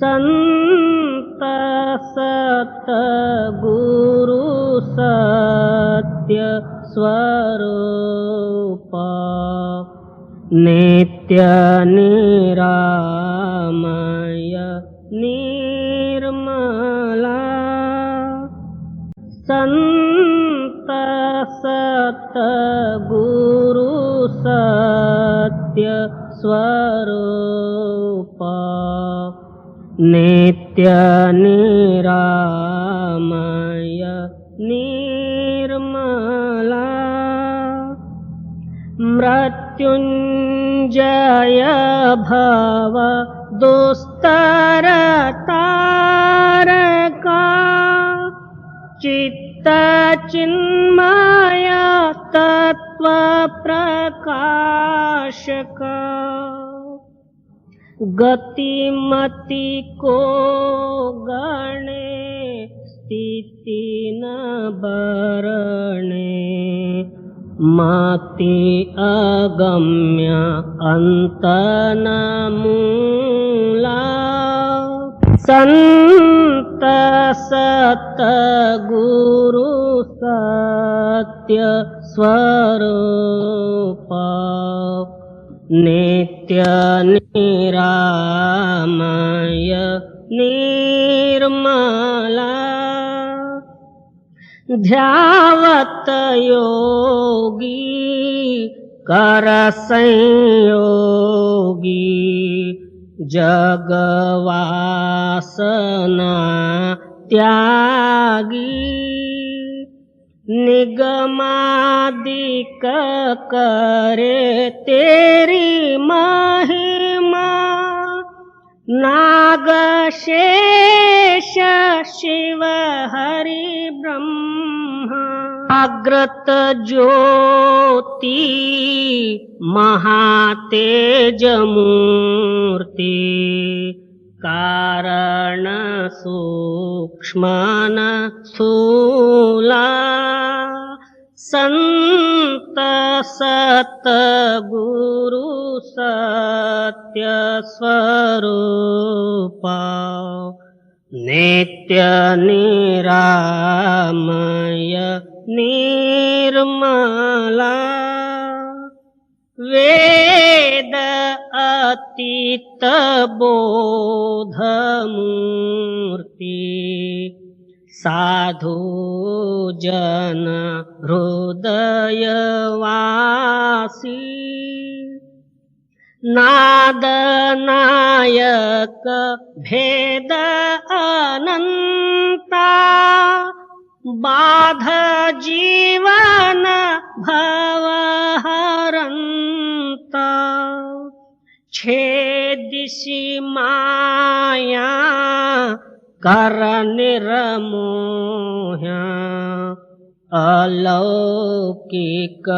संत सतगुरु सत्य स्वरूप नित्य निरामय निर्मला संत सतगुरु सत्य स्वरूप नित्य निरामय निर्मला मृत्युंजय भव दुस्तर तारका चित्त चिन्मय तत्व प्रकाशका गतिमति को गणे स्थिति न बरणे मति अगम्य अंत न मूला संत सतगुरु सत्य स्वरूप नित्य निरामय निर्मला ध्यावत योगी कर संयोगी जगवासना त्यागी निगमादिक करे तेरी महिमा नाग शेष शिव हरि ब्रह्मा अग्रत ज्योति महातेज मूर्ति कारण सूक्ष्मन स्थूला संत सतगुरु सत्य स्वरूप नित्य निरामय निर्मला वेद अतीत बोध मूर्ति साधु जन हृदय वासी नाद नायक भेद अनंता बाध जीवन भव हरंता छेदिसि माया कर निर्मोह्या अलौकिक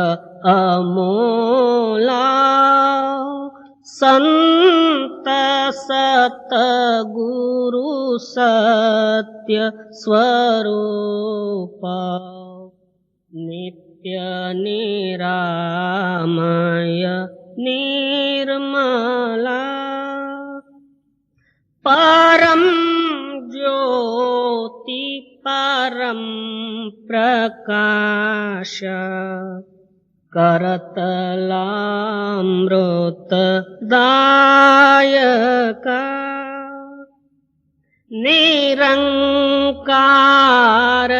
अमोला संत सतगुरु सत्य स्वरूप नित्य निरामय निर्मला परम ज्योति परम प्रकाश करतलामृत दायका निरंकार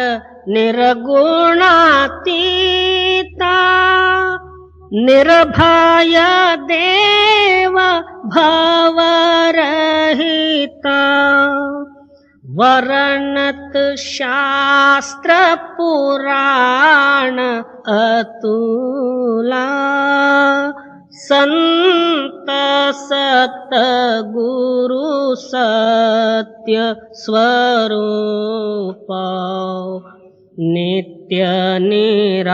निर्गुणातीता निर्भय देव भवरहिता वर्णत शास्त्र पुराण अतुला संत सतगुरु सत्य स्वरूप नित्य निरामय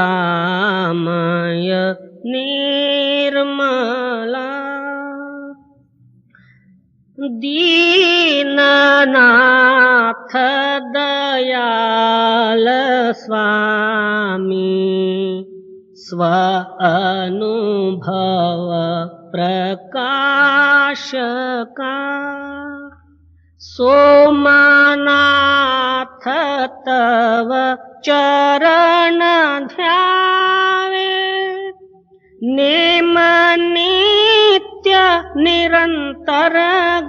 निर्मला दीननाथ दयाल स्वामी स्व अनुभव प्रकाश का सोमनाथ तव चरण ध्यावे, नेम नित्य निरंतर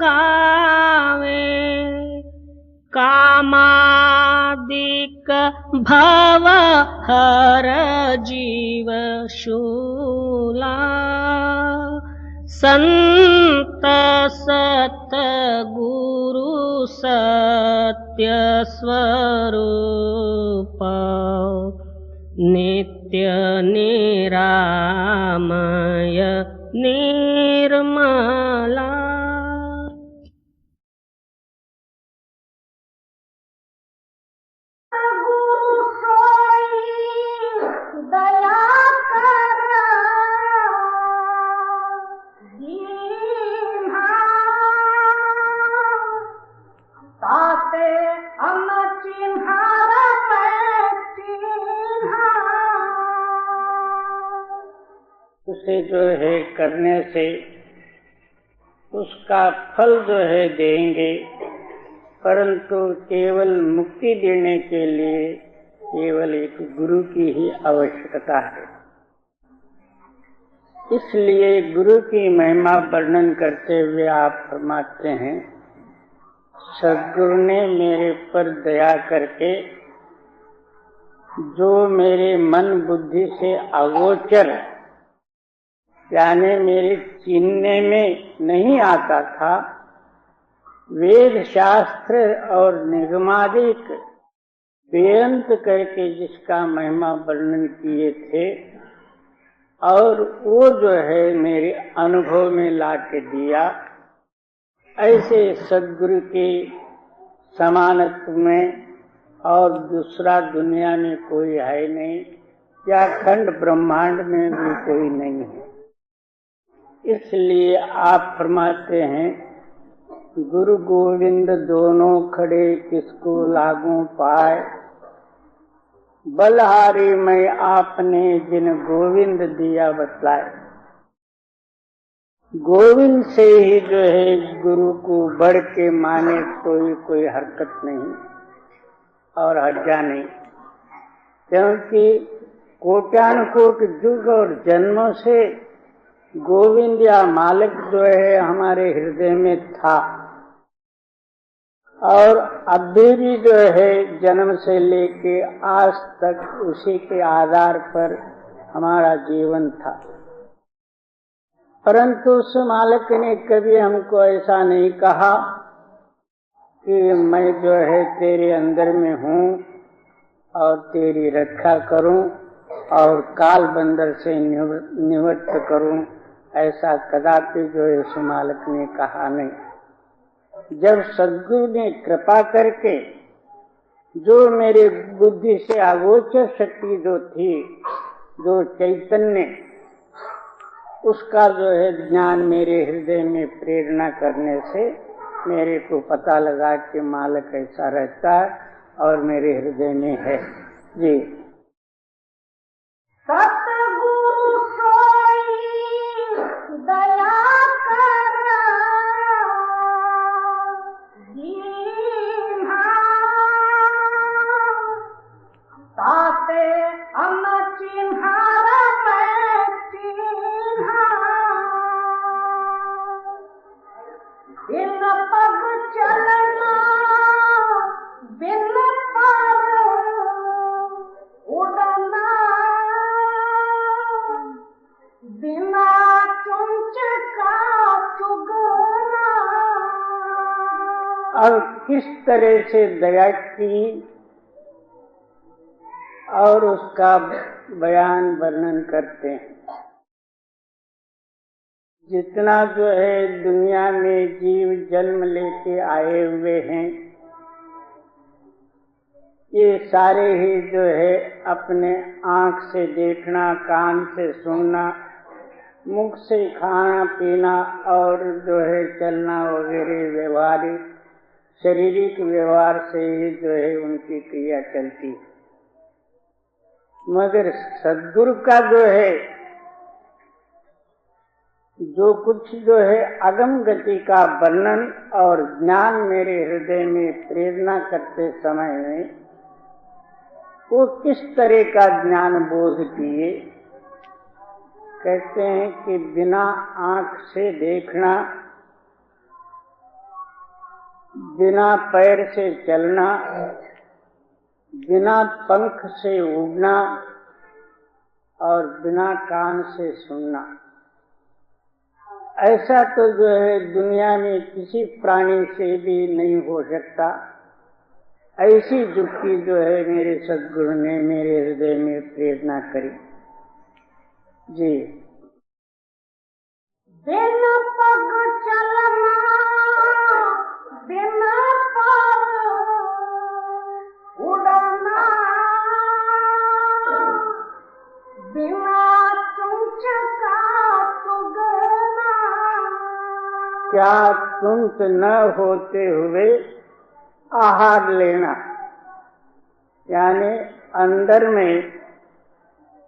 गावे। कामादिक भव हर जीव शूला, संत सत गुरु सत्य स्वरूप, नित्य निरामय निर्मला। उसे जो है करने से उसका फल जो है देंगे, परंतु केवल मुक्ति देने के लिए केवल एक गुरु की ही आवश्यकता है। इसलिए गुरु की महिमा वर्णन करते हुए आप फरमाते हैं, सद्गुरु ने मेरे पर दया करके जो मेरे मन बुद्धि से अगोचर यानी मेरे चिन्हने में नहीं आता था, वेद शास्त्र और निगमादिक बेअंत करके जिसका महिमा वर्णन किए थे, और वो जो है मेरे अनुभव में ला के दिया, ऐसे सद्गुरु के समानत्व में और दूसरा दुनिया में कोई है नहीं, या खंड ब्रह्मांड में भी कोई नहीं है। इसलिए आप फरमाते हैं, गुरु गोविंद दोनों खड़े किसको लागू पाए, बलहारी में आपने जिन गोविंद दिया बतलाए। गोविंद से ही जो है गुरु को बढ़ के माने तो कोई हरकत नहीं और हर्जा नहीं, क्योंकि कोट्यानुकोट युग और जन्मों से गोविंद या मालिक जो है हमारे हृदय में था, और अभी भी जो है जन्म से लेके आज तक उसी के आधार पर हमारा जीवन था। परंतु उस मालिक ने कभी हमको ऐसा नहीं कहा कि मैं जो है तेरे अंदर में हूँ और तेरी रक्षा करूँ और काल बंदर से निवृत्त करूँ, ऐसा कदापि जो है उस मालिक ने कहा नहीं। जब सद्गुरु ने कृपा करके जो मेरे बुद्धि से अगोचर शक्ति जो थी, जो चैतन्य, उसका जो है ज्ञान मेरे हृदय में प्रेरणा करने से मेरे को पता लगा कि मालिक ऐसा रहता है और मेरे हृदय में है। जी, सतगुरु सोई दया करा, ताते हम चिन्हारा बिन पग चलना बिन पर उड़ना, बिना चुंच का चुगना। अब किस तरह से दया की और उसका बयान वर्णन करते हैं। जितना जो है दुनिया में जीव जन्म लेके आए हुए हैं, ये सारे ही जो है अपने आँख से देखना, कान से सुनना, मुख से खाना पीना और जो है चलना वगैरह व्यवहारिक शारीरिक व्यवहार से ही जो है उनकी क्रिया चलती है। मगर सद्गुरु का जो है जो कुछ जो है अगम गति का वर्णन और ज्ञान मेरे हृदय में प्रेरणा करते समय में वो किस तरह का ज्ञान बोध किए। कहते हैं कि बिना आंख से देखना, बिना पैर से चलना, बिना पंख से उड़ना और बिना कान से सुनना, ऐसा तो जो है दुनिया में किसी प्राणी से भी नहीं हो सकता। ऐसी युक्ति जो है मेरे सद्गुरु ने मेरे हृदय में प्रेरणा करी। जी। बिना पग चलना, बिना पर उड़ना, बिना चुंच का चुगना। क्या चुंच न होते हुए आहार लेना, यानी अंदर में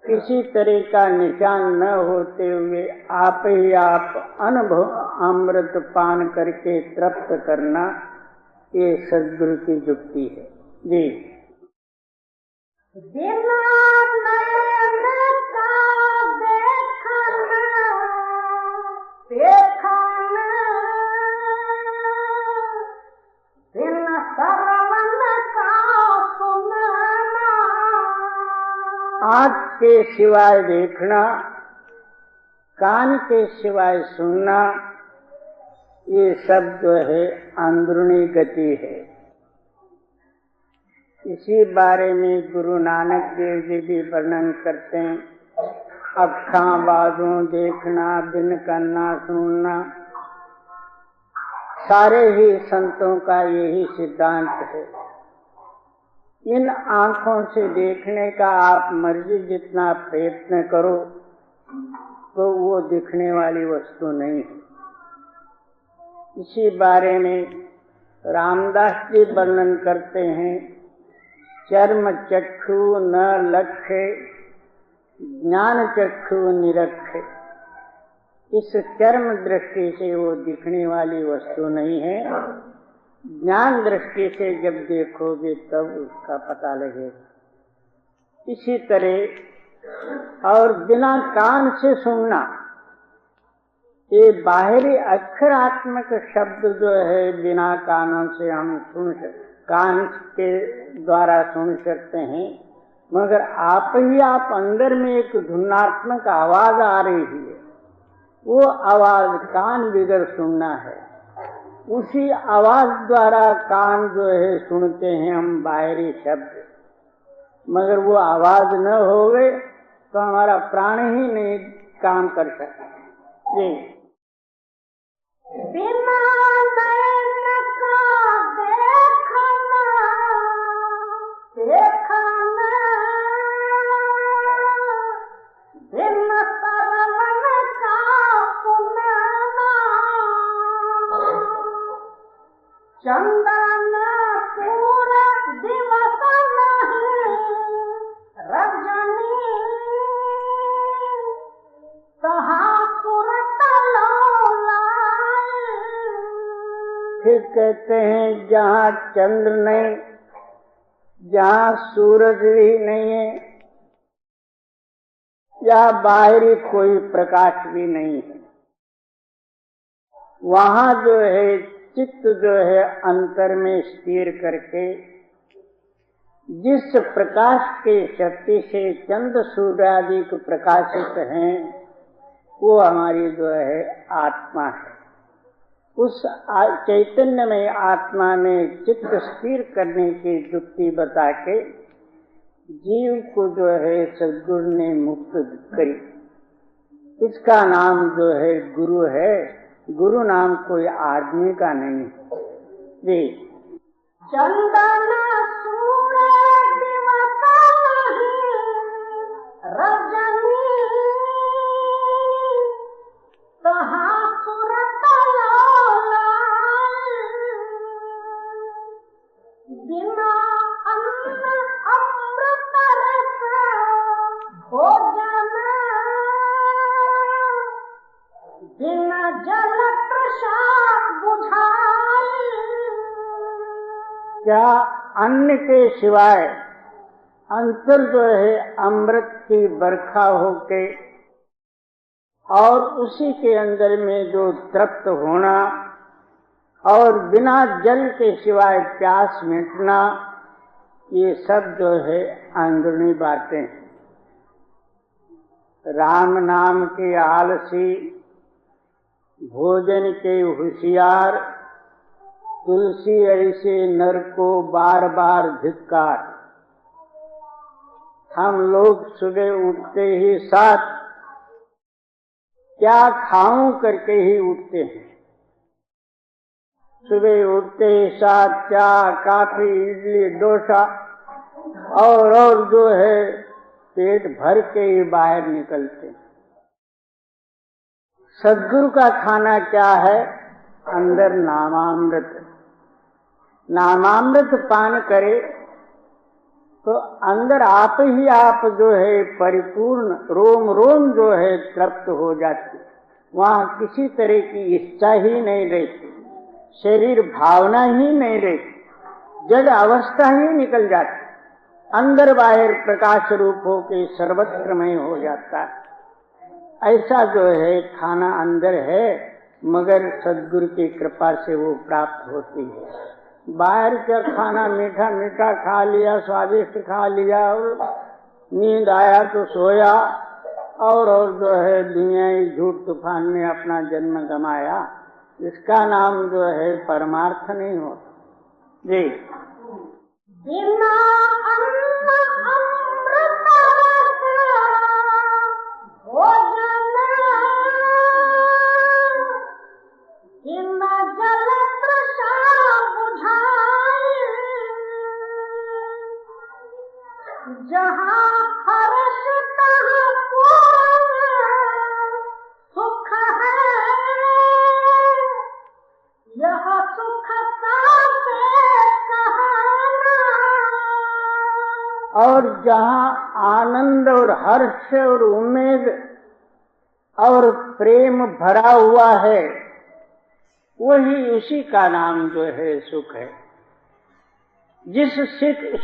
किसी तरह का निशान न होते हुए आप ही आप अनुभव अमृत पान करके तृप्त करना, ये सद्गुरु की युक्ति है। जी। बिना नयन का देखना, बिना श्रवण का सुनना। आँख के सिवाय देखना, कान के सिवाय सुनना, ये सब जो है अंदरूनी गति है। इसी बारे में गुरु नानक देव जी भी वर्णन करते हैं। अखां बाजों देखना, बिन करना सुनना, सारे ही संतों का यही सिद्धांत है। इन आँखों से देखने का आप मर्जी जितना प्रयत्न करो तो वो दिखने वाली वस्तु नहीं है। इसी बारे में रामदास जी वर्णन करते हैं, चर्म चक्षु न लक्ष्य, ज्ञान चक्षु निरक्ष। इस चर्म दृष्टि से वो दिखने वाली वस्तु नहीं है, ज्ञान दृष्टि से जब देखोगे तब उसका पता लगेगा। इसी तरह और बिना कान से सुनना, ये बाहरी अक्षरात्मक शब्द जो है बिना कानों से हम कान के द्वारा सुन सकते हैं, मगर आप ही आप अंदर में एक धुनात्मक आवाज आ रही है, वो आवाज कान बिगर सुनना है। उसी आवाज द्वारा कान जो है सुनते हैं हम बाहरी शब्द, मगर वो आवाज न होवे तो हमारा प्राण ही नहीं काम कर सकता। जी। बिना नयन का देखना, बिना श्रवण का सुनना। चंदन पूरा दिवस नहीं, रजनी कहाँ सुरत लोलाए। फिर कहते हैं जहाँ चंद्र नहीं, जहाँ सूरज भी नहीं है, या बाहरी कोई प्रकाश भी नहीं है, वहाँ जो है चित्त जो है अंतर में स्थिर करके जिस प्रकाश के शक्ति से चंद्र सूर्य आदि को प्रकाशित हैं, वो हमारी जो है आत्मा है। उस चैतन्य में आत्मा में चित्त स्थिर करने की युक्ति बता के जीव को जो है सद्गुरु ने मुक्त करी। इसका नाम जो है गुरु है। गुरु नाम कोई आदमी का नहीं है। जी। चंदन सूर्य दिवस नहीं, रजनी कहाँ सुरत लोलाए। बिना अन्न अमृत रस भोजन, बिना जल प्रसाद बुझाई। क्या अन्न के सिवाय अंतर जो है अमृत की बरखा होके और उसी के अंदर में जो तृप्त होना और बिना जल के सिवाय प्यास मिटना, ये सब जो है अंदरूनी बातें हैं। राम नाम के आलसी, भोजन के होशियार, तुलसी ऐसे नर को बार बार धिक्कार। हम लोग सुबह उठते ही साथ क्या खाऊं करके ही उठते हैं। सुबह उठते ही साथ चाय, काफी, इडली, डोसा और जो है पेट भर के ही बाहर निकलते हैं। सद्गुरु का खाना क्या है? अंदर नामामृत। नामामृत पान करे तो अंदर आप ही आप जो है परिपूर्ण, रोम रोम जो है तृप्त हो जाती। वहां किसी तरह की इच्छा ही नहीं रहती, शरीर भावना ही नहीं रहती, जड़ अवस्था ही निकल जाती, अंदर बाहर प्रकाश रूप होके सर्वत्रमय हो जाता है। ऐसा जो है खाना अंदर है, मगर सद्गुरु की कृपा से वो प्राप्त होती है। बाहर का खाना मीठा मीठा खा लिया, स्वादिष्ट खा लिया और नींद आया तो सोया और जो है दुनियाई झूठ तूफान में अपना जन्म गंवाया, इसका नाम जो है परमार्थ नहीं होता जी। बिना अन्न अमृत भोजन, बिना जल प्रसाद बुझाई। जहाँ हर्ष तहाँ पूर्ण सुख है, यह सुख साथे कहाना। और जहाँ आनंद और हर्ष और उम्मीद और प्रेम भरा हुआ है, वही उसी का नाम जो है सुख है। जिस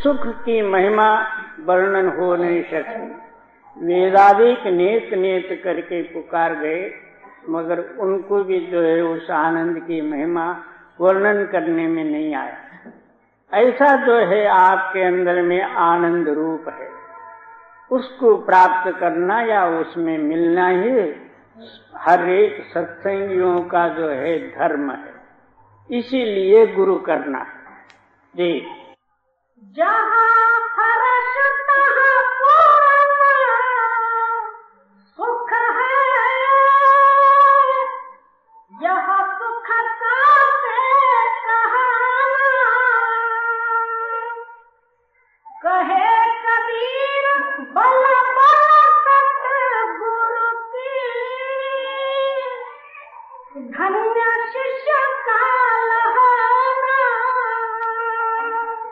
सुख की महिमा वर्णन हो नहीं सकती। वेदाधिक नेत नेत करके पुकार गए, मगर उनको भी जो है उस आनंद की महिमा वर्णन करने में नहीं आया। ऐसा जो है आपके अंदर में आनंद रूप है, उसको प्राप्त करना या उसमें मिलना ही हर एक सत्संगियों का जो है धर्म है। इसीलिए गुरु करना जी। जहाँ हर्ष तहाँ पूर्ण सुख है, यह सुख साथे कहाना। कहे कबीर बल बल सतगुरु की, धन्य शिष्य का लहाना।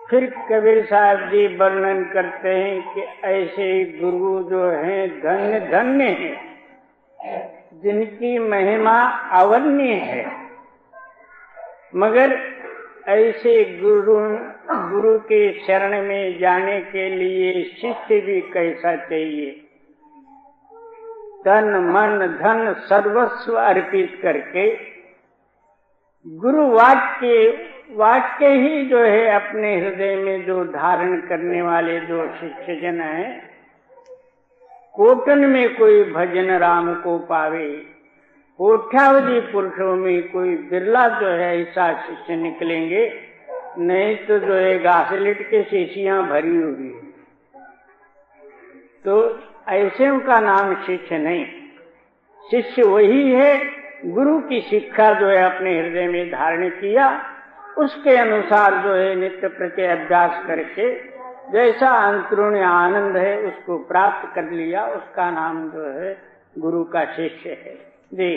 फिर कबीर साहब जी वर्णन करते हैं कि ऐसे गुरु जो हैं धन्य धन्य हैं, जिनकी महिमा अवर्ण्य है। मगर ऐसे गुरु के शरण में जाने के लिए शिष्य भी कैसा चाहिए? तन मन धन सर्वस्व अर्पित करके गुरु वाक्य ही जो है अपने हृदय में जो धारण करने वाले जो शिष्य जन है, कोटन में कोई भजन राम को पावे, कोट्यावधि पुरुषों में कोई बिरला जो है ऐसा शिष्य निकलेंगे, नहीं तो जो है घासलेट के शीशियां भरी हुई है। तो ऐसे का नाम शिष्य नहीं। शिष्य वही है गुरु की शिक्षा जो है अपने हृदय में धारण किया, उसके अनुसार जो है नित्य प्रति अभ्यास करके जैसा अंतरूणी आनंद है उसको प्राप्त कर लिया, उसका नाम जो है गुरु का शिष्य है जी।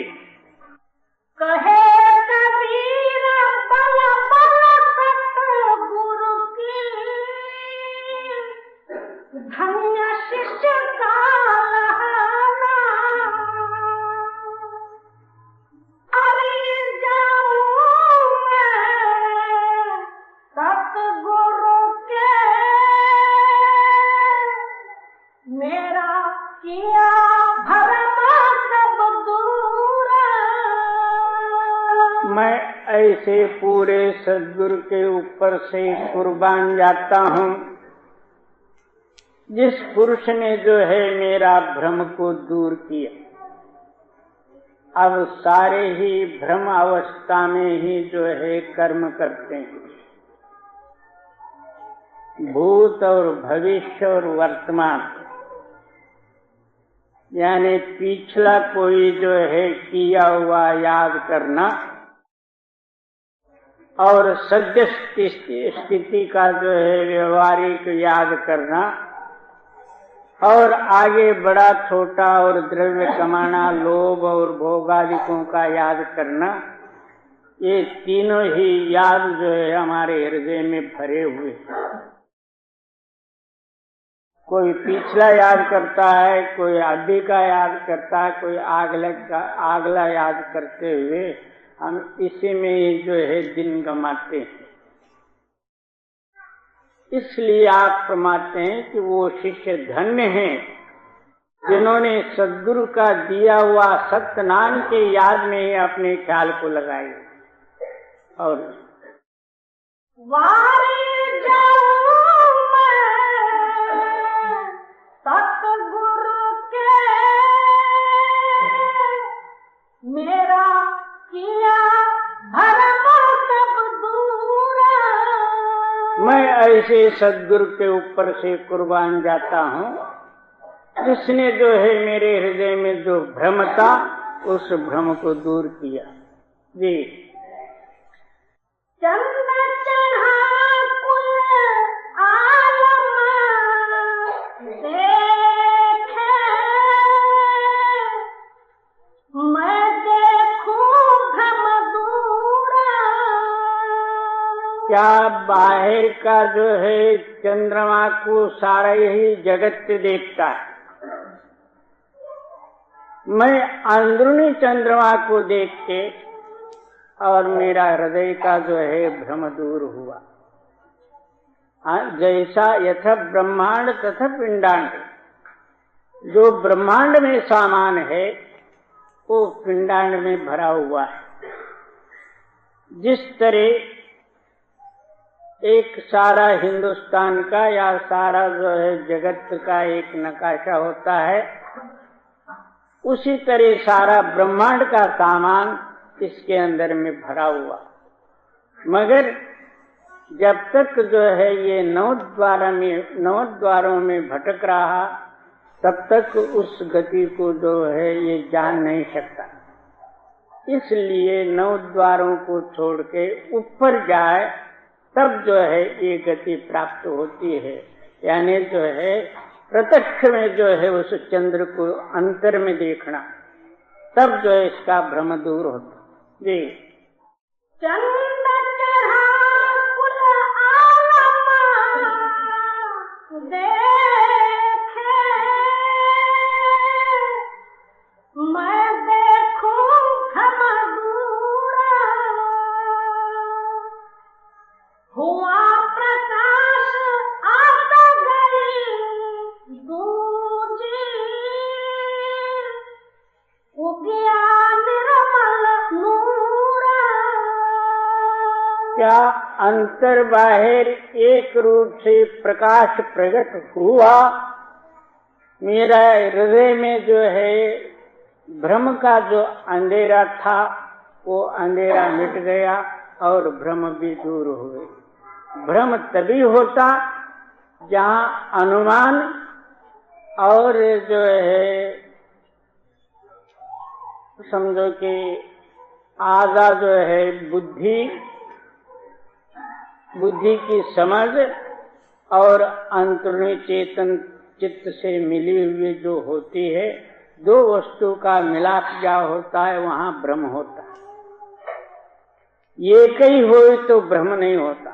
कहे कबीर बल बल सतगुरु की, धन्य शिष्य का लहाना। ऐसे पूरे सद्गुरु के ऊपर से कुर्बान जाता हूँ जिस पुरुष ने जो है मेरा भ्रम को दूर किया। अब सारे ही भ्रम अवस्था में ही जो है कर्म करते हैं। भूत और भविष्य और वर्तमान, यानी पिछला कोई जो है किया हुआ याद करना और सद्य स्थिति का जो है व्यवहारिक याद करना और आगे बड़ा छोटा और द्रव्य कमाना, लोभ और भोगादिकों का याद करना, ये तीनों ही याद जो है हमारे हृदय में भरे हुए। कोई पिछला याद करता है, कोई अभी का याद करता है, कोई अगला याद करते हुए हम इसी में ही जो है दिन गंवाते हैं। इसलिए आप फरमाते हैं कि वो शिष्य धन्य हैं जिन्होंने सद्गुरु का दिया हुआ सत्यनाम के याद में ही अपने ख्याल को लगाए। और सतगुरु के मेरा किया भरम सब दूर। मैं ऐसे सद्गुरु के ऊपर से कुर्बान जाता हूँ जिसने जो है मेरे हृदय में जो भ्रम था उस भ्रम को दूर किया। जी। क्या बाहर का जो है चंद्रमा को सारा यही जगत देखता है? मैं अंदरूनी चंद्रमा को देख के और मेरा हृदय का जो है भ्रम दूर हुआ। जैसा यथा ब्रह्मांड तथा पिंडांड, जो ब्रह्मांड में सामान है वो पिंडांड में भरा हुआ है। जिस तरह एक सारा हिंदुस्तान का या सारा जो है जगत का एक नक्शा होता है, उसी तरह सारा ब्रह्मांड का सामान इसके अंदर में भरा हुआ। मगर जब तक जो है ये नौ द्वारों में भटक रहा, तब तक उस गति को जो है ये जान नहीं सकता। इसलिए 9 द्वारों को छोड़ के ऊपर जाए तब जो है ये गति प्राप्त होती है। यानी जो है प्रत्यक्ष में जो है उस चंद्र को अंतर में देखना, तब जो है इसका भ्रम दूर होता। जी। क्या अंतर बाहर एक रूप से प्रकाश प्रकट हुआ? मेरा हृदय में जो है भ्रम का जो अंधेरा था वो अंधेरा मिट गया और भ्रम भी दूर हुए। भ्रम तभी होता जहाँ अनुमान और जो है समझो कि आधा जो है बुद्धि की समझ और अंतर्नी चेतन चित्त से मिली हुई जो होती है, दो वस्तु का मिलाप जा होता है, वहाँ भ्रम होता है। एक ही हो तो भ्रम नहीं होता।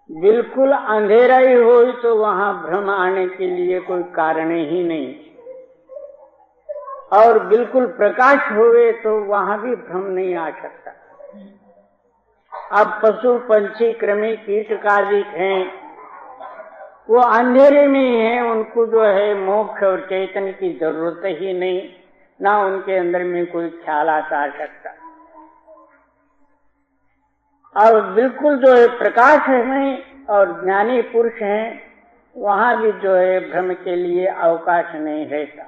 बिल्कुल अंधेरा ही हो तो वहाँ भ्रम आने के लिए कोई कारण ही नहीं, और बिल्कुल प्रकाश हुए तो वहाँ भी भ्रम नहीं आ सकता। अब पशु पंछी कृमि कीटकादिक हैं, वो अंधेरे में ही हैं, उनको जो है मोक्ष और चैतन्य की जरूरत ही नहीं, ना उनके अंदर में कोई ख्याल आ सकता। और बिल्कुल जो है प्रकाश में और ज्ञानी पुरुष हैं, वहां भी जो है भ्रम के लिए अवकाश नहीं रहता।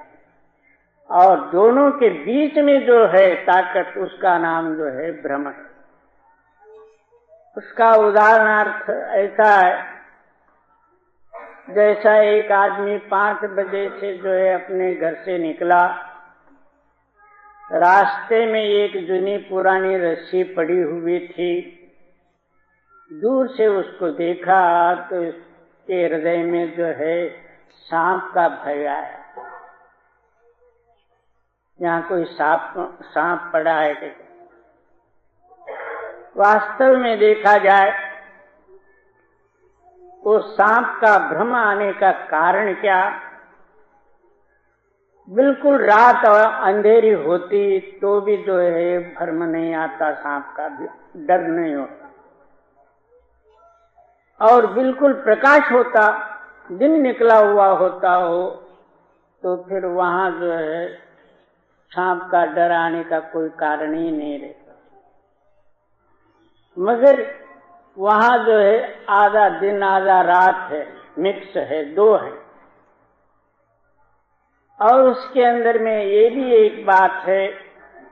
और दोनों के बीच में जो है ताकत, उसका नाम जो है भ्रम है। उसका उदाहरणार्थ ऐसा है, जैसा एक आदमी 5 बजे से जो है अपने घर से निकला, रास्ते में एक जूनी पुरानी रस्सी पड़ी हुई थी, दूर से उसको देखा तो उसके हृदय में जो है सांप का भय आया। यहाँ कोई सांप पड़ा है कि वास्तव में देखा जाए वो सांप का भ्रम आने का कारण क्या? बिल्कुल रात और अंधेरी होती तो भी जो है भ्रम नहीं आता, सांप का डर नहीं होता। और बिल्कुल प्रकाश होता, दिन निकला हुआ होता हो, तो फिर वहां जो है सांप का डर आने का कोई कारण ही नहीं रहता। मगर वहां जो है आधा दिन आधा रात है, मिक्स है, 2 है। और उसके अंदर में ये भी एक बात है,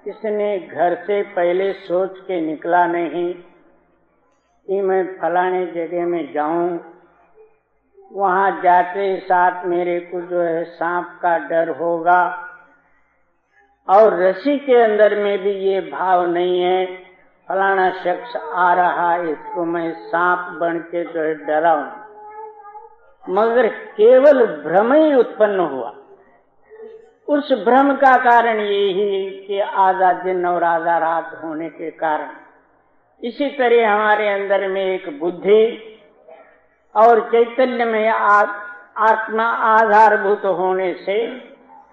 इसने घर से पहले सोच के निकला नहीं कि मैं फलाने जगह में जाऊं, वहां जाते साथ मेरे को जो है सांप का डर होगा। और रस्सी के अंदर में भी ये भाव नहीं है फलाना शख्स आ रहा है, इसको मैं सांप बन के जो है डराऊं, मगर केवल भ्रम ही उत्पन्न हुआ। उस भ्रम का कारण यही कि आधा दिन और आधा रात होने के कारण। इसी तरह हमारे अंदर में एक बुद्धि और चैतन्य में आत्मा आधारभूत होने से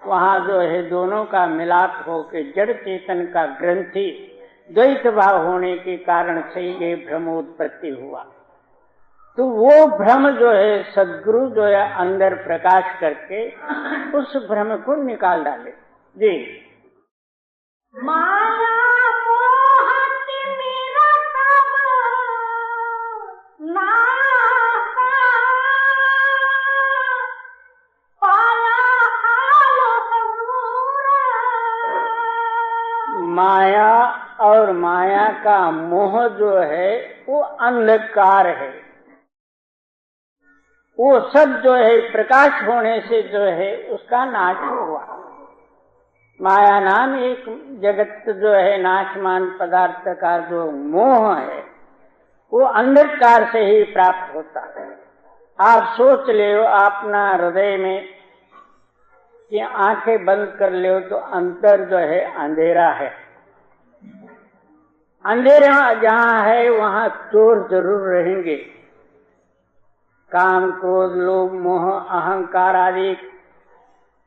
वहां जो है दोनों का मिलाप होकर जड़ चेतन का ग्रंथि द्वैत भाव होने के कारण से ये भ्रम उत्पत्ति हुआ। तो वो भ्रम जो है सद्गुरु जो है अंदर प्रकाश करके उस भ्रम को निकाल डाले। जी, माया मोहति मेरा सब नासा, पाया हाल हजूर। माया और माया का मोह जो है वो अंधकार है। वो सब जो है प्रकाश होने से जो है उसका नाश हुआ। माया नाम एक जगत जो है नाशमान पदार्थ का जो मोह है वो अंधकार से ही प्राप्त होता है। आप सोच ले अपना हृदय में कि आंखें बंद कर ले तो अंदर जो है अंधेरा है। अंधेरा जहाँ है वहाँ चोर जरूर रहेंगे। काम, क्रोध, लोभ, मोह, अहंकार आदि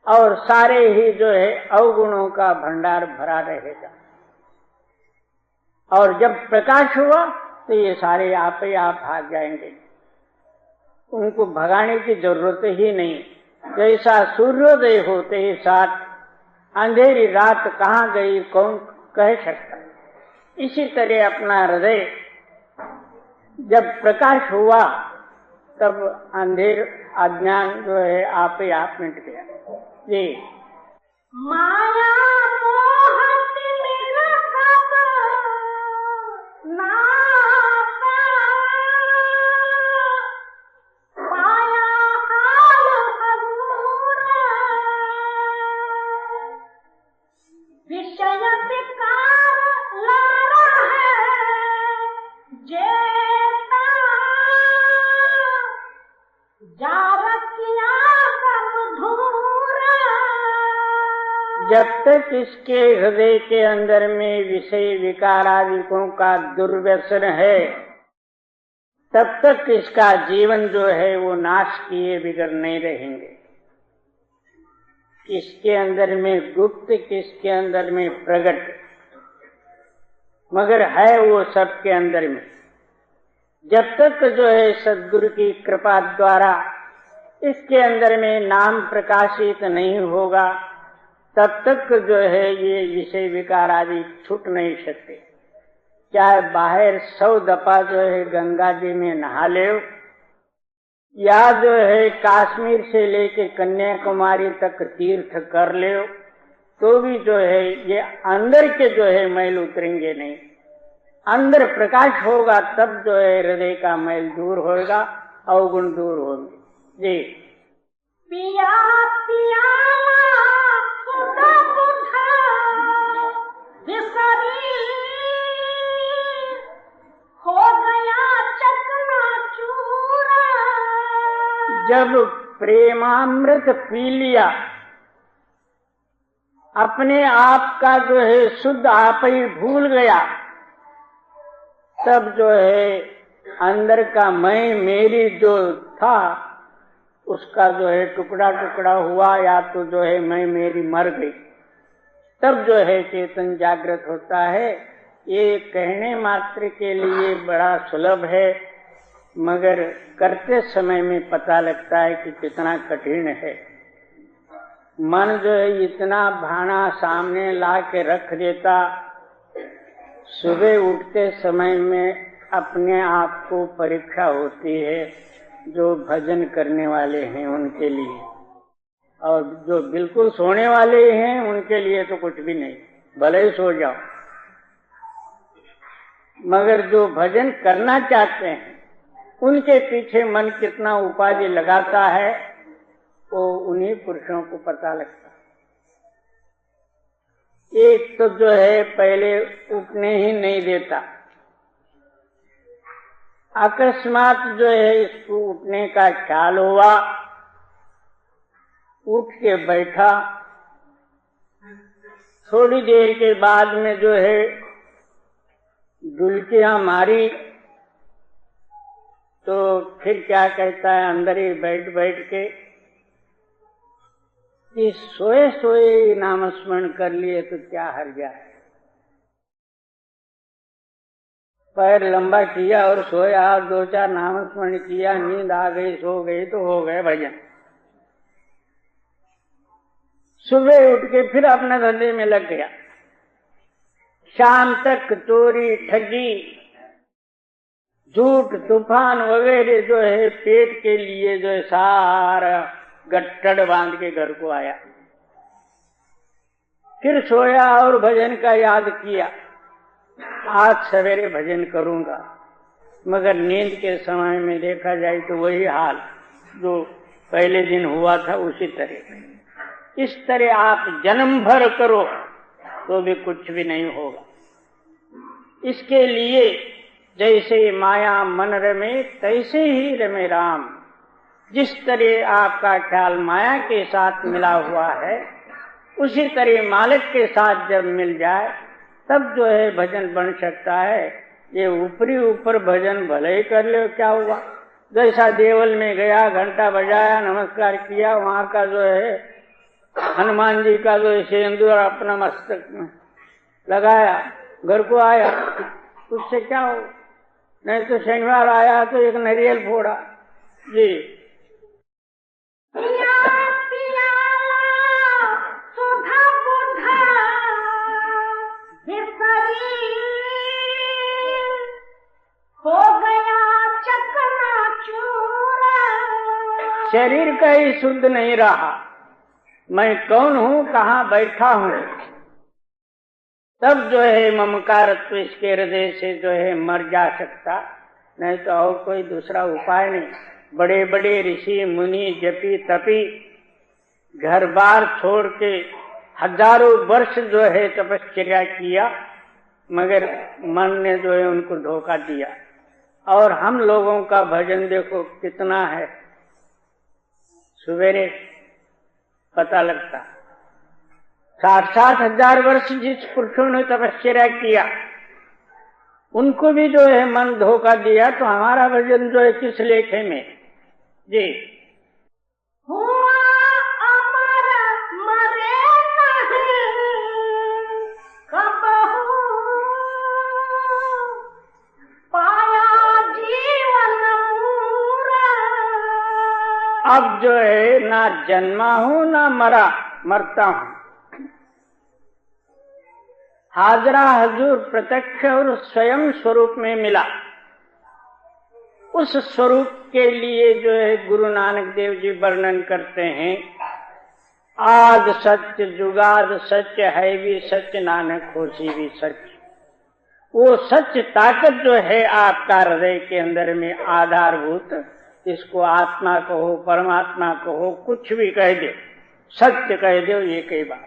और सारे ही जो है अवगुणों का भंडार भरा रहेगा। और जब प्रकाश हुआ तो ये सारे आप ही आप भाग जाएंगे, उनको भगाने की जरूरत ही नहीं। जैसा सूर्योदय होते ही साथ अंधेरी रात कहाँ गई कौन कह सकता। इसी तरह अपना हृदय जब प्रकाश हुआ तब अंधेर अज्ञान जो है आप ही आप मिट गया। जी, माया मोहति मेरा सब नासा, पाया हाल हजूर। विषय विकार लारा है जेता, जा रखिया सब धूर। जब तक इसके हृदय के अंदर में विषय विकार आदिकों का दुर्व्यसन है तब तक इसका जीवन जो है वो नाश किए बिगड़ नहीं रहेंगे। किसके अंदर में गुप्त, किसके अंदर में प्रकट, मगर है वो सबके अंदर में। जब तक जो है सद्गुरु की कृपा द्वारा इसके अंदर में नाम प्रकाशित नहीं होगा तब तक जो है ये विषय विकार आदि छूट नहीं सकते। चाहे बाहर 100 दफा जो है गंगा जी में नहा ले, या जो है कश्मीर से लेके कन्याकुमारी तक तीर्थ कर ले, तो भी जो है ये अंदर के जो है मैल उतरेंगे नहीं। अंदर प्रकाश होगा तब जो है हृदय का मैल दूर होगा, अवगुण दूर होंगे। जी पिया पिया सुधा बुधा विसरी हो गया चकनाचूर। जब प्रेमामृत पी लिया, अपने आप का जो है शुद्ध आप ही भूल गया, तब जो है अंदर का मैं मेरी जो था उसका जो है टुकड़ा टुकड़ा हुआ, या तो जो है मैं मेरी मर गई। तब जो है चेतन जागृत होता है। ये कहने मात्र के लिए बड़ा सुलभ है, मगर करते समय में पता लगता है कि कितना कठिन है। मन जो है इतना भाना सामने ला के रख देता, सुबह उठते समय में अपने आप को परीक्षा होती है, जो भजन करने वाले हैं उनके लिए, और जो बिल्कुल सोने वाले हैं उनके लिए तो कुछ भी नहीं, भले ही सो जाओ। मगर जो भजन करना चाहते हैं उनके पीछे मन कितना उपाधि लगाता है, वो उन्हीं पुरुषों को पता लगता है। एक तो जो है पहले उठने ही नहीं देता, अकस्मात जो है इसको उठने का ख्याल हुआ, उठ के बैठा, थोड़ी देर के बाद में जो है डुलकियां मारी, तो फिर क्या कहता है अंदर ही बैठ बैठ के कि सोए सोए नामस्मरण कर लिए तो क्या हर्जा है। पैर लंबा किया और सोया, 2-4 नामस्मरण किया, नींद आ गई, सो गई तो हो गए भजन। सुबह उठ के फिर अपने धंधे में लग गया, शाम तक चोरी ठगी झूठ तूफान वगैरह जो है पेट के लिए जो है सारा गट्ठड़ बांध के घर को आया। फिर सोया और भजन का याद किया, आज सवेरे भजन करूंगा, मगर नींद के समय में देखा जाए तो वही हाल जो पहले दिन हुआ था उसी तरह। इस तरह आप जन्म भर करो तो भी कुछ भी नहीं होगा। इसके लिए जैसे माया मन रमे तैसे ही रमे राम। जिस तरह आपका ख्याल माया के साथ मिला हुआ है, उसी तरह मालिक के साथ जब मिल जाए तब जो है भजन बन सकता है। ये ऊपरी ऊपर भजन भले ही कर ले, क्या हुआ। जैसा देवल में गया, घंटा बजाया, नमस्कार किया, वहां का जो है हनुमान जी का जो सिंदूर अपना मस्तक में लगाया, घर को आया, उससे क्या हो। नहीं तो शनिवार आया तो एक नारियल फोड़ा। जी पिया पियाला सुधा बुधा विसरी हो गया चकनाचूर। शरीर का ही शुद्ध नहीं रहा, मैं कौन हूँ, कहाँ बैठा हूँ, तब जो है ममकारत्व इसके हृदय से जो है मर जा सकता। नहीं तो और कोई दूसरा उपाय नहीं। बड़े बड़े ऋषि मुनि जपी तपी घर बार छोड़ के हजारों वर्ष जो है तपश्चर्या किया, मगर मन ने जो है उनको धोखा दिया। और हम लोगों का भजन देखो कितना है, सवेरे पता लगता। 60-60 हजार वर्ष जिस पुरुषों ने तपस्या किया, उनको भी जो है मन धोखा दिया, तो हमारा भजन जो है किस लेखे में। जी हुआ अमर मरे नहीं कबहू, पाया जीवन मूरा। अब जो है ना जन्मा हूं ना मरता हूं। हाजरा हजूर प्रत्यक्ष और स्वयं स्वरूप में मिला। उस स्वरूप के लिए जो है गुरु नानक देव जी वर्णन करते हैं, आद सत्य जुगाद सत्य है भी सत्य नानक होसी भी सत्य। वो सत्य ताकत जो है आपका हृदय के अंदर में आधारभूत, इसको आत्मा कहो परमात्मा कहो कुछ भी कह दो, सत्य कह दो, ये कई बात,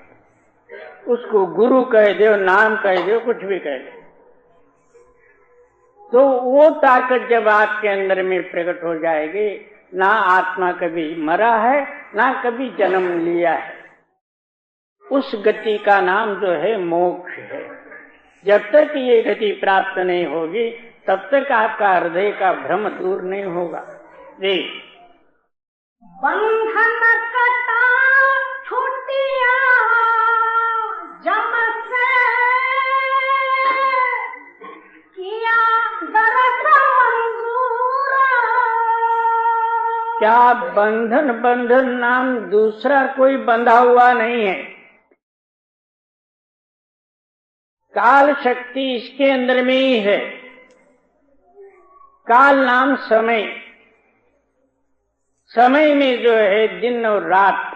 उसको गुरु कह दो, नाम कह दो, कुछ भी कह दो, तो वो ताकत जब आपके अंदर में प्रकट हो जाएगी, ना आत्मा कभी मरा है ना कभी जन्म लिया है, उस गति का नाम जो है मोक्ष है। जब तक ये गति प्राप्त नहीं होगी तब तक आपका हृदय का भ्रम दूर नहीं होगा। जी, बंधन कटा छूटिया जम से किया दरस मंजूर। क्या बंधन नाम दूसरा कोई बंधा हुआ नहीं है। काल शक्ति इसके अंदर में ही है। काल नाम समय, समय में जो है दिन और रात,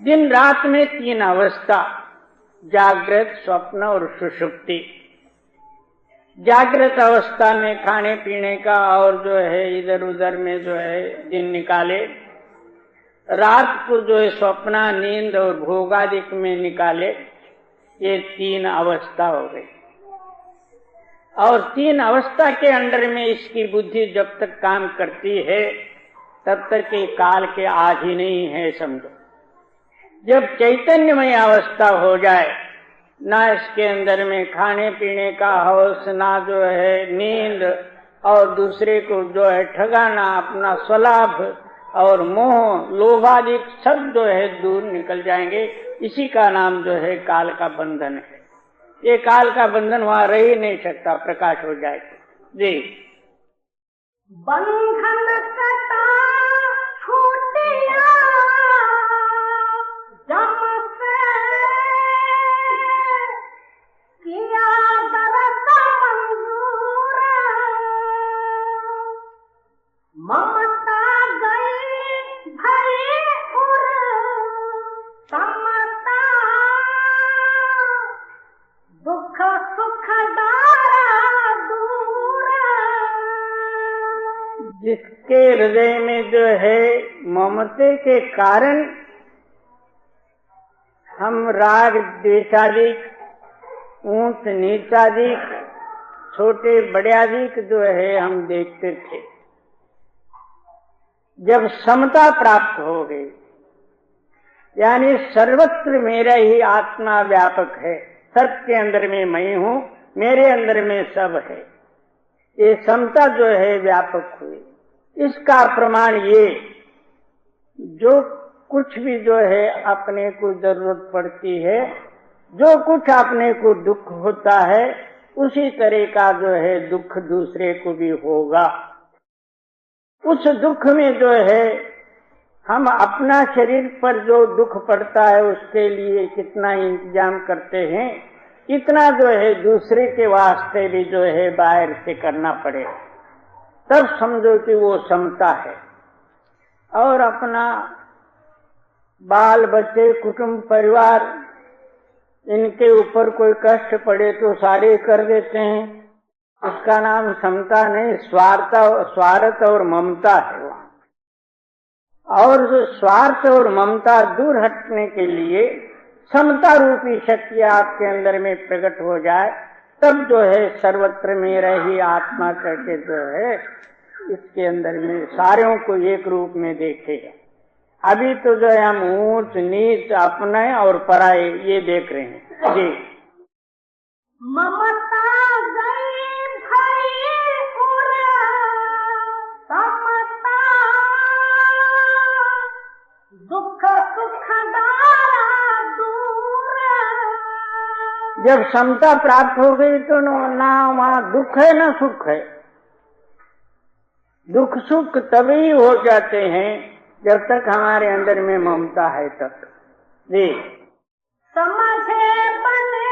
दिन रात में 3 अवस्था, जागृत स्वप्न और सुषुप्ति। जागृत अवस्था में खाने पीने का और जो है इधर उधर में जो है दिन निकाले, रात को जो है स्वप्न नींद और भोगादिक में निकाले, ये 3 अवस्था हो गई। और 3 अवस्था के अंडर में इसकी बुद्धि जब तक काम करती है तब तक के काल के आधीन नहीं है, समझो। जब चैतन्यमय अवस्था हो जाए, ना इसके अंदर में खाने पीने का होश, ना जो है नींद, और दूसरे को जो है ठगाना, अपना स्वलाभ और मोह लोभादि सब जो है दूर निकल जाएंगे। इसी का नाम जो है काल का बंधन है। ये काल का बंधन वहां रह ही नहीं सकता, प्रकाश हो जाएगा। जी, बंधन कटा छूटिया जम से किया दरस मंजूर। ममता गई भरी उर समता दुख सुख दारा दूर। जिसके हृदय में जो है ममते के कारण हम राग द्वेषादिक, ऊंच नीचादिक, छोटे बड़े जो है हम देखते थे, जब समता प्राप्त हो गई, यानी सर्वत्र मेरा ही आत्मा व्यापक है, सबके अंदर में मैं हूँ, मेरे अंदर में सब है, ये समता जो है व्यापक हुई। इसका प्रमाण ये, जो कुछ भी जो है अपने को जरूरत पड़ती है, जो कुछ अपने को दुख होता है, उसी तरह का जो है दुख दूसरे को भी होगा। उस दुख में जो है हम अपना शरीर पर जो दुख पड़ता है उसके लिए कितना इंतजाम करते हैं, इतना जो है दूसरे के वास्ते भी जो है बाहर से करना पड़े, तब समझो कि वो समता है। और अपना बाल बच्चे कुटुंब परिवार, इनके ऊपर कोई कष्ट पड़े तो सारे कर देते हैं, उसका नाम समता नहीं, स्वार्थ और ममता है वहाँ। और जो स्वार्थ और ममता दूर हटने के लिए समता रूपी शक्ति आपके अंदर में प्रकट हो जाए, तब जो है सर्वत्र मेरा ही आत्मा करके जो है इसके अंदर में सारों को एक रूप में देखेगा। अभी तो जो है हम ऊंच नीच, अपने और पराये ये देख रहे हैं। जी, ममता गई भरी उर समता दुख सुख दारा दूर। जब समता प्राप्त हो गई तो ना वहाँ दुख है ना सुख है। दुख सुख तभी हो जाते हैं जब तक हमारे अंदर में ममता है तब। जी, समझे बने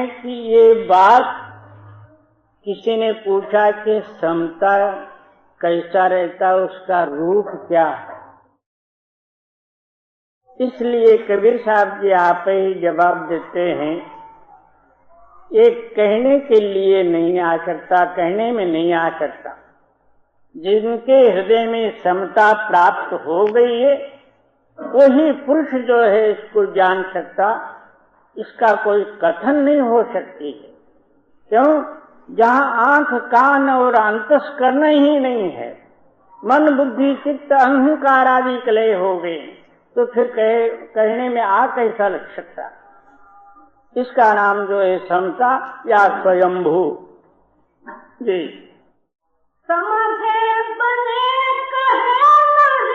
हैं कि ये बात किसी ने पूछा कि समता कैसा रहता, उसका रूप क्या है। इसलिए कबीर साहब जी आप ही जवाब देते हैं, एक कहने के लिए नहीं आ सकता, कहने में नहीं आ सकता। जिनके हृदय में समता प्राप्त हो गई है वही पुरुष जो है इसको जान सकता, इसका कोई कथन नहीं हो सकती है। क्यों? जहाँ आंख कान और अंतस्करण ही नहीं है, मन बुद्धि चित्त अहंकार आदि कलय हो गए, तो फिर कहने में आ कैसा लग सकता। इसका नाम जो है समता या स्वयंभू जी। समझे बने कहे नहीं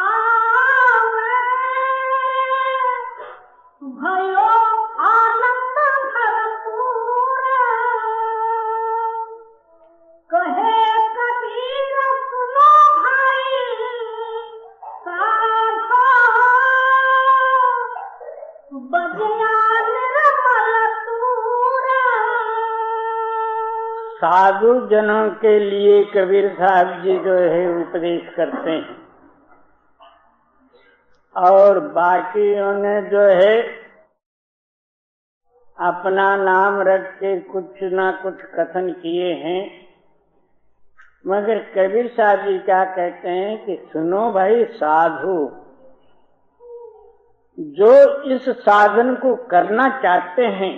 आवे, भयो आनंद भरपूर, कहे कबीर सुनो भाई साधो, बजना निर्मल तूरा। साधु जनों के लिए कबीर साहब जी जो है उपदेश करते हैं, और बाकियों ने जो है अपना नाम रख के कुछ ना कुछ कथन किए हैं। मगर कबीर साहब जी क्या कहते हैं कि सुनो भाई साधु, जो इस साधन को करना चाहते हैं,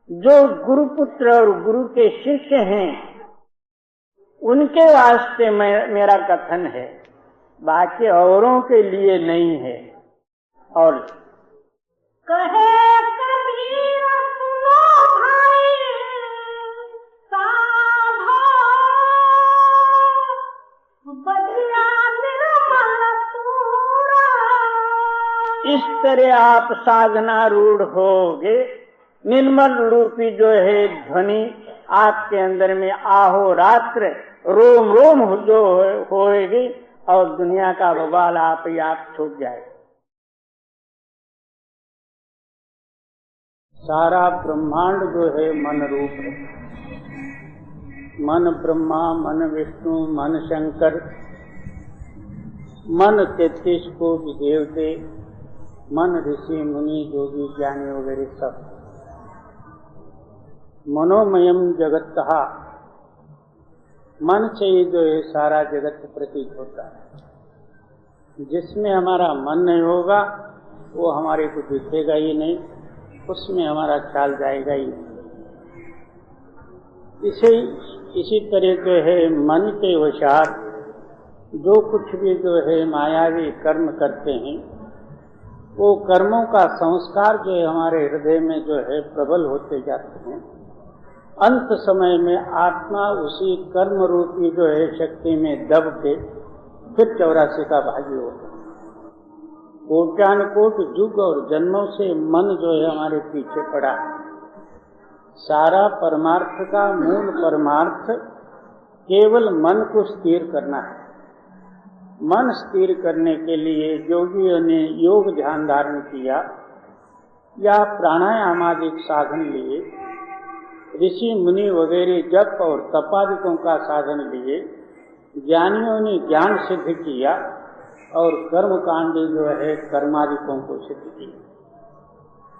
जो गुरुपुत्र और गुरु के शिष्य हैं, उनके वास्ते मेरा कथन है, बाकी औरों के लिए नहीं है। और कहे कबीर सुनो भाई साधो, बजना निर्मल तूरा। इस तरह आप साधना रूढ़ होगे, निर्मल रूपी जो है ध्वनि आपके अंदर में आहो रात्र रोम रोम जो होएगी, और दुनिया का बवाल आप ही आप छूट जाए। सारा ब्रह्मांड जो है मन रूप है। मन ब्रह्मा, मन विष्णु, मन शंकर, मन 33 कोटि देवते, मन ऋषि मुनि योगी ज्ञानी वगैरह सब। मनोमयम जगत कहा, मन से ही जो है सारा जगत प्रतीत होता है। जिसमें हमारा मन नहीं होगा वो हमारे को दिखेगा ही नहीं, उसमें हमारा ख्याल जाएगा ही नहीं। इसी तरह जो है मन के वशात जो कुछ भी जो है मायावी कर्म करते हैं, वो कर्मों का संस्कार जो है हमारे हृदय में जो है प्रबल होते जाते हैं। अंत समय में आत्मा उसी कर्म रूपी जो है शक्ति में दब के फिर 84 का भागी होता है। कोट्यानुकोट युग और जन्मों से मन जो है हमारे पीछे पड़ा है। सारा परमार्थ का मूल परमार्थ केवल मन को स्थिर करना है। मन स्थिर करने के लिए योगियों ने योग ध्यान धारण किया या प्राणायाम आदि साधन लिए, ऋषि मुनि वगैरह जप और तपादिकों का साधन लिए, ज्ञानियों ने ज्ञान सिद्ध किया और कर्मकांडी जो है कर्मादिकों को सिद्ध किया।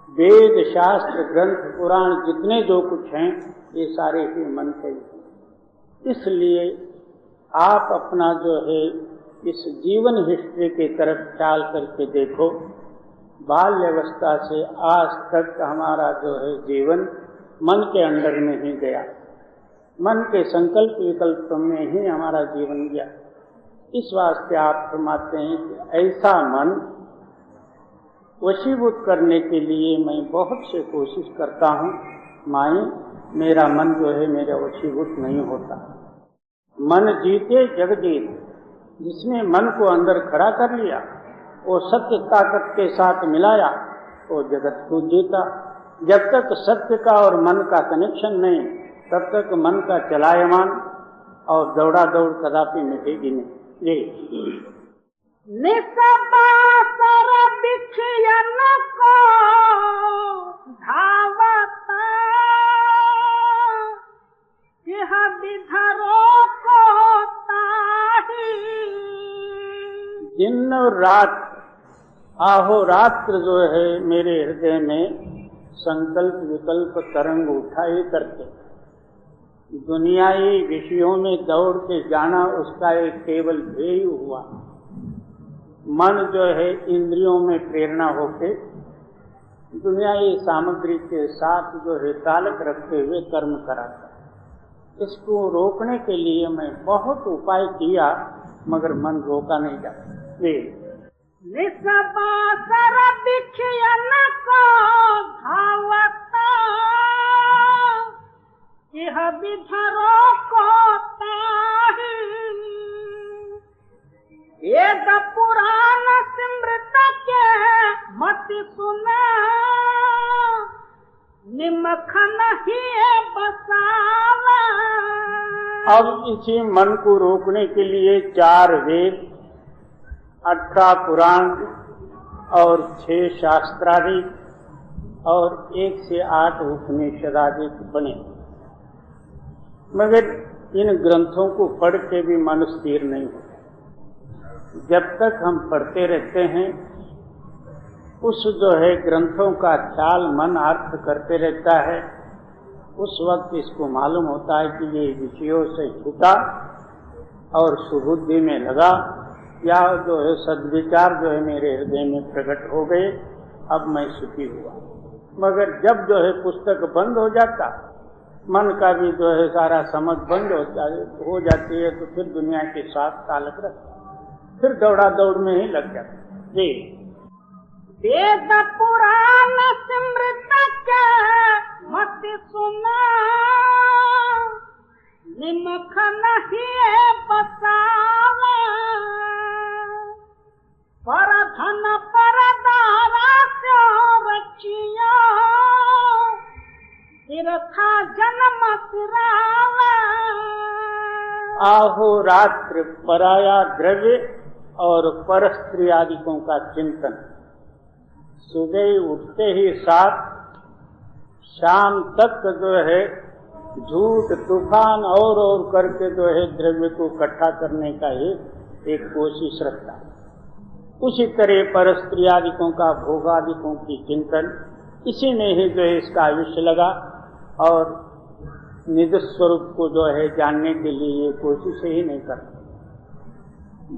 वेद शास्त्र ग्रंथ पुराण जितने जो कुछ हैं ये सारे ही मन के हैं। इसलिए आप अपना जो है इस जीवन हिस्ट्री की तरफ ख्याल करके देखो। बाल्यावस्था से आज तक हमारा जो है जीवन मन के अंडर में ही गया, मन के संकल्प विकल्प में ही हमारा जीवन गया। इस वास्ते आप फरमाते हैं कि ऐसा मन वशीभूत करने के लिए मैं बहुत से कोशिश करता हूँ, माई मेरा मन जो है मेरा वशीभूत नहीं होता। मन जीते जग जीत, जिसने मन को अंदर खड़ा कर लिया, वो सत्य ताकत के साथ मिलाया, वो जगत को जीता। जब तक सत्य का और मन का कनेक्शन नहीं, तब तक मन का चलायमान और दौड़ा दौड़ कदापि मिटेगी नहीं। निसबासर बिछयन को धावता यह विधरों को ताही। दिन और रात अहोरात्र जो है मेरे हृदय में संकल्प विकल्प तरंग उठाए करते, दुनियाई विषयों में दौड़ के जाना उसका एक केवल ध्येय हुआ। मन जो है इंद्रियों में प्रेरणा होके दुनियाई सामग्री के साथ जो है ताल्लुक रखते हुए कर्म कराता। इसको रोकने के लिए मैं बहुत उपाय किया मगर मन रोका नहीं जाता। निसबासर बिछयन को धावता यह विधरों को ताही। वेद पुराण स्मृत के मति सुना निमख नहीं बसावा। अब इसी मन को रोकने के लिए 4 वेद, 18 पुराण और 6 शास्त्रादि और 1 से 8 उपनिषदादि बने, मगर इन ग्रंथों को पढ़ के भी मन स्थिर नहीं होता। जब तक हम पढ़ते रहते हैं उस जो है ग्रंथों का ख्याल मन अर्थ करते रहता है, उस वक्त इसको मालूम होता है कि ये विषयों से छूटा और सुबुद्धि में लगा, या जो है सद्विचार जो है मेरे हृदय में प्रकट हो गए, अब मैं सुखी हुआ। मगर जब जो है पुस्तक बंद हो जाता, मन का भी जो है सारा समझ बंद हो जाती है, तो फिर दुनिया के साथ ताल्लुक रखता, फिर दौड़ा दौड़ में ही लग जाता। जी। वेद पुराण स्मृत के मति सुना निमख नहीं बसावा। पर धन पर दारा से रचिया तीर्था जन्म सिरावा। अहोरात्र पराया द्रव्य और पर स्त्री आदिकों का चिंतन, सुबह उठते ही साथ शाम तक जो है झूठ तूफान और करके जो है द्रव्य को इकट्ठा करने का एक कोशिश रखता है। उसी तरह पर स्त्री आदिकों का भोगादिकों की चिंतन, इसी में ही जो है इसका आयुष्य लगा और निज स्वरूप को जो है जानने के लिए ये कोशिश ही नहीं करता।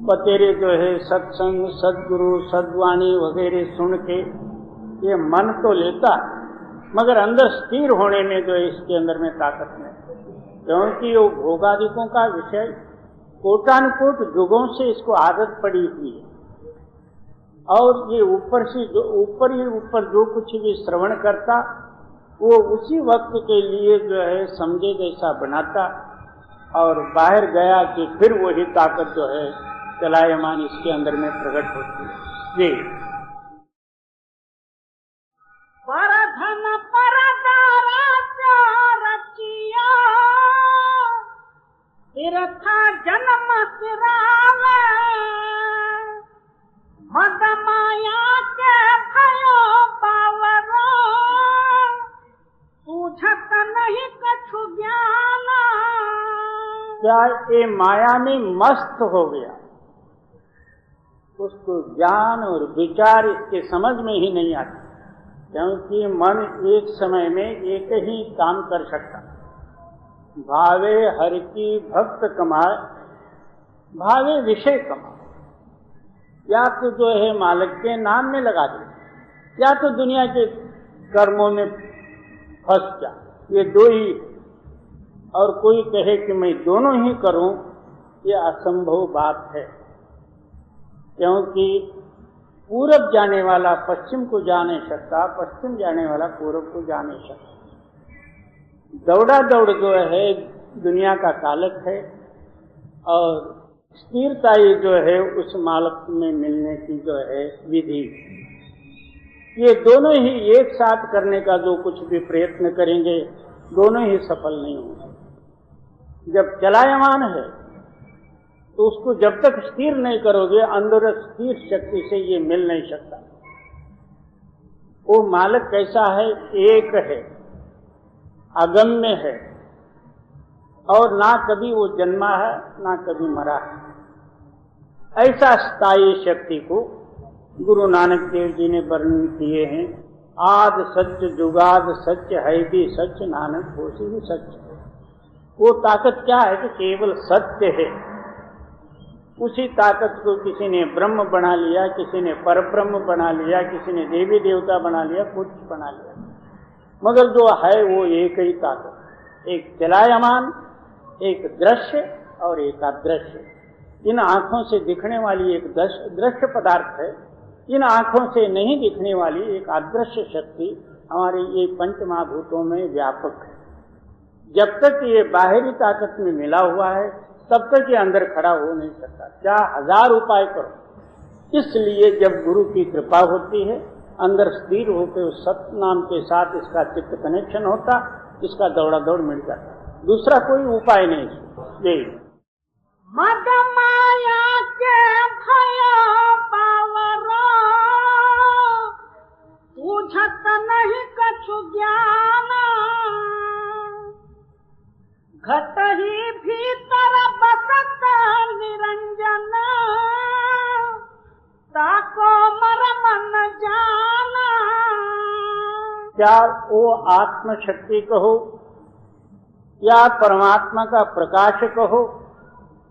बतेरे जो है सत्संग, सदगुरु, सद्वाणी वगैरह सुन के ये मन तो लेता, मगर अंदर स्थिर होने में जो है इसके अंदर में ताकत नहीं, क्योंकि वो भोगादिकों का विषय कोटानुकोट युगों से इसको आदत पड़ी हुई है। और ये ऊपर से जो ऊपर जो कुछ भी श्रवण करता वो उसी वक्त के लिए जो है समझे जैसा बनाता, और बाहर गया कि फिर वही ताकत जो है चलायमान इसके अंदर में प्रकट होती है। जी। पर धन पर दारा से रचिया तीर्था जन्म सिरावा। मद माया के भयो बावरो सूझत नहीं कछु ज्ञान। क्या ये माया में मस्त हो गया, उसको ज्ञान और विचार इसके समझ में ही नहीं आता, क्योंकि मन एक समय में एक ही काम कर सकता। भावे हर की भक्त कमाए, भावे विषय कमाए, या तो जो है मालिक के नाम में लगा दे, या तो दुनिया के कर्मों में फंस जा, ये दो ही। और कोई कहे कि मैं दोनों ही करूं, ये असंभव बात है, क्योंकि पूरब जाने वाला पश्चिम को जा नहीं सकता, पश्चिम जाने वाला पूरब को जा नहीं सकता। दौड़ा दौड़ जो है दुनिया का कालक है, और स्थिरता ही जो है उस मालिक में मिलने की जो है विधि। ये दोनों ही एक साथ करने का जो कुछ भी प्रयत्न करेंगे, दोनों ही सफल नहीं होंगे। जब चलायमान है तो उसको जब तक स्थिर नहीं करोगे, अंदर स्थिर शक्ति से ये मिल नहीं सकता। वो मालिक कैसा है? एक है, अगम्य है, और ना कभी वो जन्मा है ना कभी मरा है। ऐसा स्थायी शक्ति को गुरु नानक देव जी ने वर्णन किए हैं। आद सच जुगाद सच है भी सच, नानक होशी भी सच। वो ताकत क्या है कि केवल सत्य है। उसी ताकत को किसी ने ब्रह्म बना लिया, किसी ने परब्रह्म बना लिया, किसी ने देवी देवता बना लिया, कुछ बना लिया, मगर जो है वो एक ही ताकत, एक चलायमान, एक दृश्य और एक अदृश्य। इन आंखों से दिखने वाली एक दृश्य पदार्थ है, इन आंखों से नहीं दिखने वाली एक अदृश्य शक्ति हमारे ये पंच महाभूतों में व्यापक है। जब तक ये बाहरी ताकत में मिला हुआ है तब तक ये अंदर खड़ा हो नहीं सकता, क्या हजार उपाय करो। इसलिए जब गुरु की कृपा होती है, अंदर स्थिर होकर उस सत्य नाम के साथ इसका चित्त कनेक्शन होता, इसका दौड़ा दौड़ मिट जाता, दूसरा कोई उपाय नहीं। यही मद माया के भयो पावरो, बुझत नहीं कछु ज्ञान, घट ही भीतर बसत निरंजन, ताको मर मन जाना। क्या वो आत्म शक्ति कहो या परमात्मा का प्रकाश कहो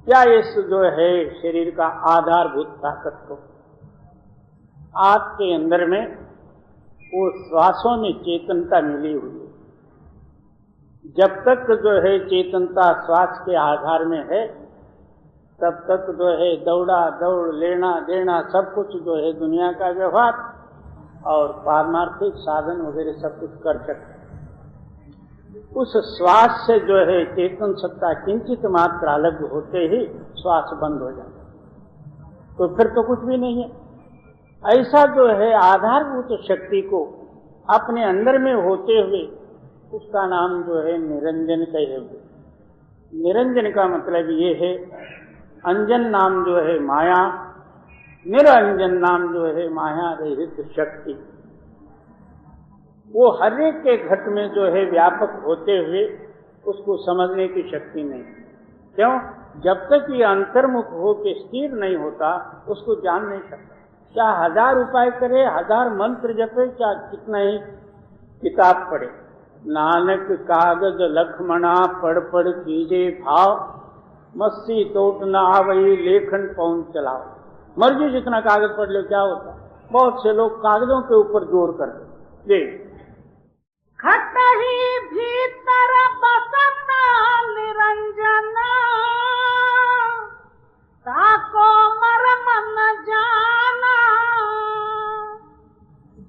या इस जो है शरीर का आधारभूत ताकत को, आपके अंदर में वो श्वासों में चेतनता मिली हुई है। जब तक जो है चेतनता श्वास के आधार में है तब तक जो है दौड़ा दौड़, लेना देना, सब कुछ जो है दुनिया का व्यवहार और पारमार्थिक साधन वगैरह सब कुछ कर सकते हैं। उस श्वास से जो है चेतन सत्ता किंचित मात्र अलग होते ही श्वास बंद हो जाता, तो फिर तो कुछ भी नहीं है। ऐसा जो है आधारभूत शक्ति को अपने अंदर में होते हुए उसका नाम जो है निरंजन कहे हुए। निरंजन का मतलब ये है, अंजन नाम जो है माया, निरंजन नाम जो है माया रहित शक्ति। वो हर एक के घट में जो है व्यापक होते हुए उसको समझने की शक्ति नहीं। क्यों? जब तक ये अंतर्मुख हो के स्थिर नहीं होता उसको जान नहीं सकता। क्या हजार उपाय करे, हजार मंत्र जपे, क्या कितना ही किताब पढ़े, नानक कागज लखमणा पढ़ पढ़ कीजे भाव, मस्सी तोट न आवई लेखन पौन चलाओ। मर्जी जितना कागज पढ़ लो क्या होता। बहुत से लोग कागजों के ऊपर जोर करते। घट ही भीतर बसत निरंजन, ताको मर मन जाना।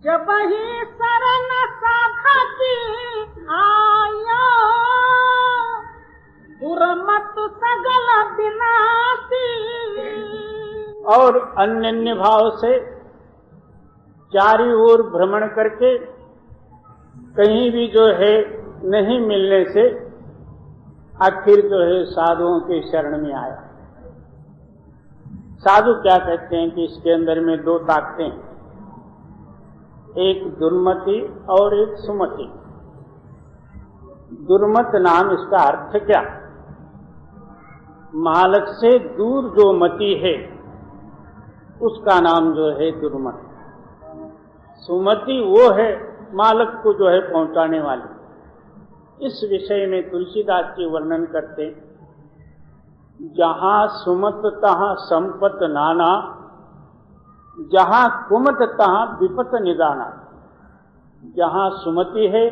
जब ही शरण साधकी आया, दुर्मत सगल विनाशी। और अन्य भाव से चारी ओर भ्रमण करके कहीं भी जो है नहीं मिलने से आखिर जो है साधुओं के शरण में आया। साधु क्या कहते हैं कि इसके अंदर में दो ताकतें हैं, एक दुर्मति और एक सुमति। दुर्मत नाम इसका अर्थ क्या? मालक से दूर जो मति है उसका नाम जो है दुर्मत। सुमति वो है मालक को जो है पहुंचाने वाली। इस विषय में तुलसीदास जी वर्णन करते, जहां सुमत तहां संपत नाना, जहां कुमत तहां विपत निदाना। जहां सुमति है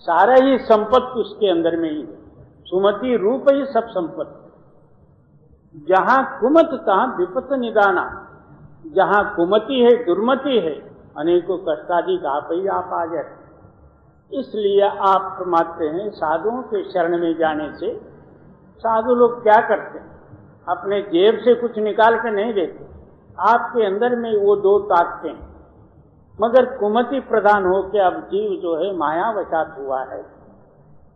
सारा ही संपत्ति उसके अंदर में ही है, सुमति रूप ही सब संपत्ति। जहां कुमत तहां विपत निदाना, जहां कुमति है दुर्मति है, अनेकों कष्टादि आप ही आप आ जाए। इसलिए आप फरमाते हैं साधुओं के शरण में जाने से साधु लोग क्या करते हैं, अपने जेब से कुछ निकाल के नहीं देते। आपके अंदर में वो दो ताकतें, मगर कुमति प्रधान हो के अब जीव जो है माया वशात हुआ है,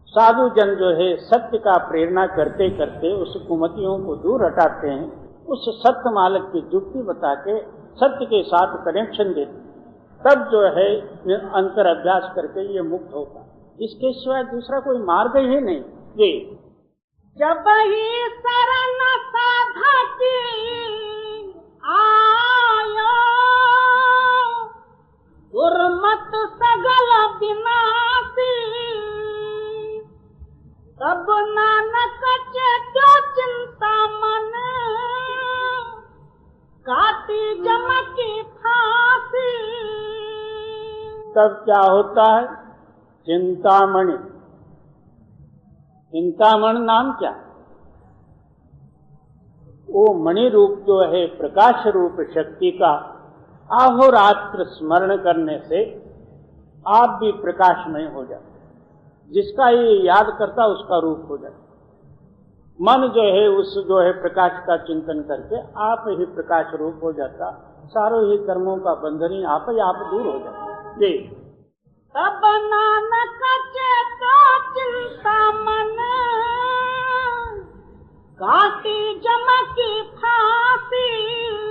साधु जन जो है सत्य का प्रेरणा करते करते उस कुमतियों को दूर हटाते हैं, उस सत्य मालक की युक्ति बता के सत्य के साथ कनेक्शन देते, तब जो है अंतर अभ्यास करके ये मुक्त होगा। इसके सिवाय दूसरा कोई मार्ग ही नहीं। ये जब ही शरण साधा की आयो, दुर्मत सगल विनाशी, तब नानक चेतो चिंता मन, काटी जम की फांसी। तब क्या होता है? चिंतामणि। चिंतामण नाम क्या? वो मणि रूप जो है प्रकाश रूप शक्ति का अहोरात्र स्मरण करने से आप भी प्रकाशमय हो जाते। जिसका ये याद करता उसका रूप हो जाता। मन जो है उस जो है प्रकाश का चिंतन करके आप ही प्रकाश रूप हो जाता। सारों ही कर्मों का बंधन ही आप दूर हो जाता। जी तब नानक चेतो चिंता मन, काटी जम की फांसी।